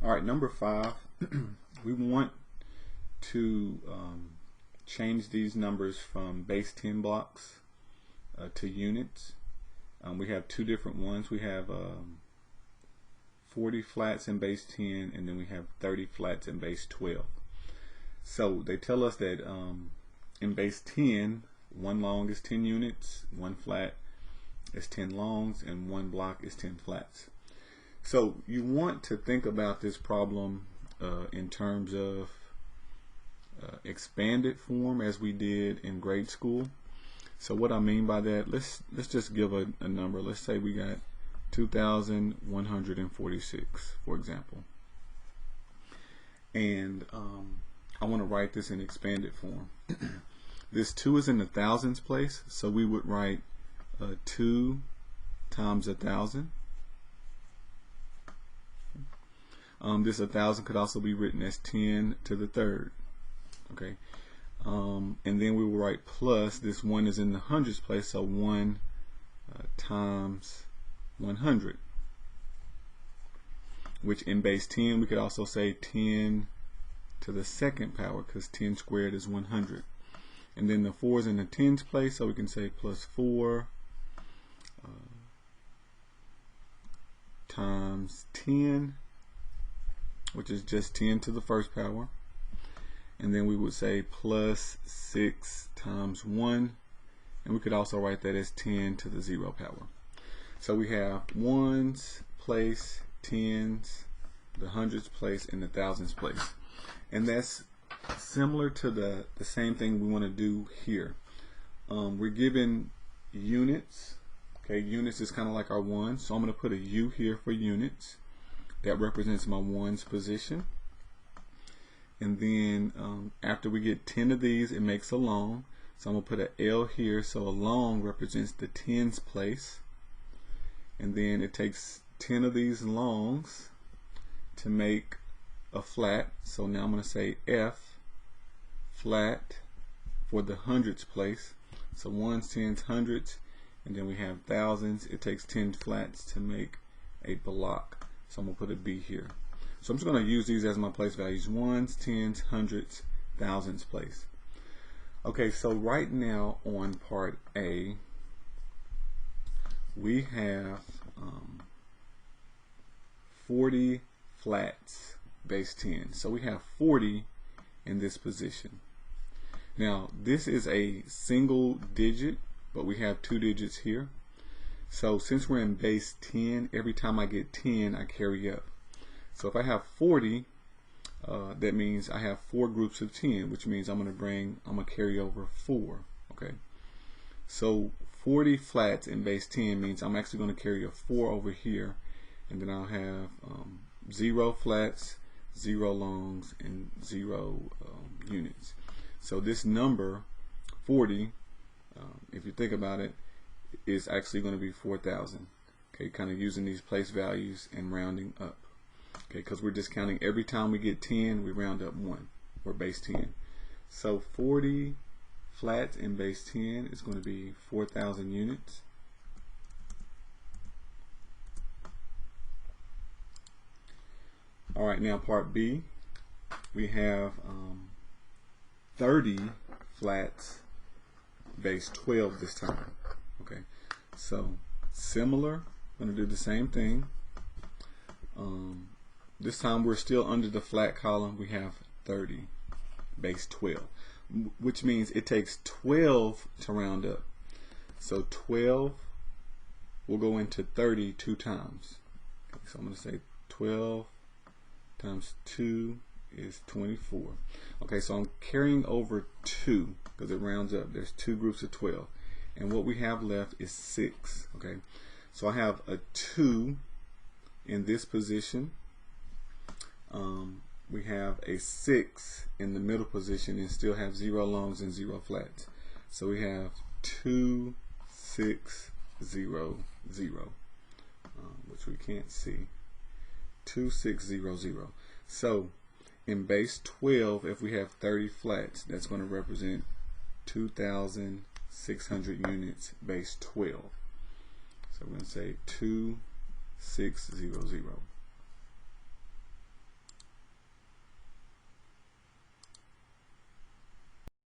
All right, number 5, we want to change these numbers from base 10 blocks to units. We have two different ones. We have 40 flats in base 10, and then we have 30 flats in base 12. So they tell us that in base 10, one long is 10 units, one flat is 10 longs, and one block is 10 flats. So you want to think about this problem in terms of expanded form, as we did in grade school. So what I mean by that, let's just give a number. Let's say we got 2,146, for example, and I want to write this in expanded form. This 2 is in the thousands place, so we would write 2 times 1,000. This 1,000 could also be written as 10 to the third. Okay, and then we will write plus, this 1 is in the hundreds place, so 1 times 100, which in base 10 we could also say 10 to the second power, because 10 squared is 100. And then the 4 is in the tens place, so we can say plus 4 times 10, which is just 10 to the first power. And then we would say plus 6 times 1, and we could also write that as 10 to the 0 power. So we have ones place, tens, the hundreds place, and the thousands place. And that's similar to the same thing we want to do here. We're given units. Okay, units is kind of like our ones, so I'm going to put a U here for units. That represents my ones position. And then after we get 10 of these, it makes a long. So I'm going to put an L here, so a long represents the tens place. And then it takes 10 of these longs to make a flat. So now I'm going to say F flat for the hundreds place. So ones, tens, hundreds, and then we have thousands. It takes 10 flats to make a block. So I'm going to put a B here. So I'm just going to use these as my place values: ones, tens, hundreds, thousands place. Okay, so right now on part A, we have 40 flats base 10. So we have 40 in this position. Now this is a single digit, but we have 2 digits here. So since we're in base 10, every time I get 10, I carry up. So if I have 40, that means I have 4 groups of 10, which means I'm going to carry over 4. Okay, so 40 flats in base 10 means I'm actually going to carry a 4 over here, and then I'll have 0 flats, 0 longs, and 0 units. So this number 40, if you think about it, is actually going to be 4,000. Okay, kind of using these place values and rounding up. Okay, because we're just counting every time we get 10, we round up 1. We're base 10. So 40 flats in base 10 is going to be 4,000 units. All right, now part B, we have 30 flats base 12 this time. Okay, so similar, I'm going to do the same thing. This time we're still under the flat column. We have 30 base 12, which means it takes 12 to round up. So 12 will go into 30 2 times. Okay, so I'm going to say 12 times 2 is 24. Okay, so I'm carrying over 2 because it rounds up. There's 2 groups of 12, and what we have left is 6. Okay, so I have a 2 in this position. We have a 6 in the middle position and still have 0 longs and 0 flats. So we have 2, 6, 0, 0, which we can't see. 2, 6, 0, 0. So in base 12, if we have 30 flats, that's going to represent 2,600 units base 12. So we're going to say 2, 6, 0, 0.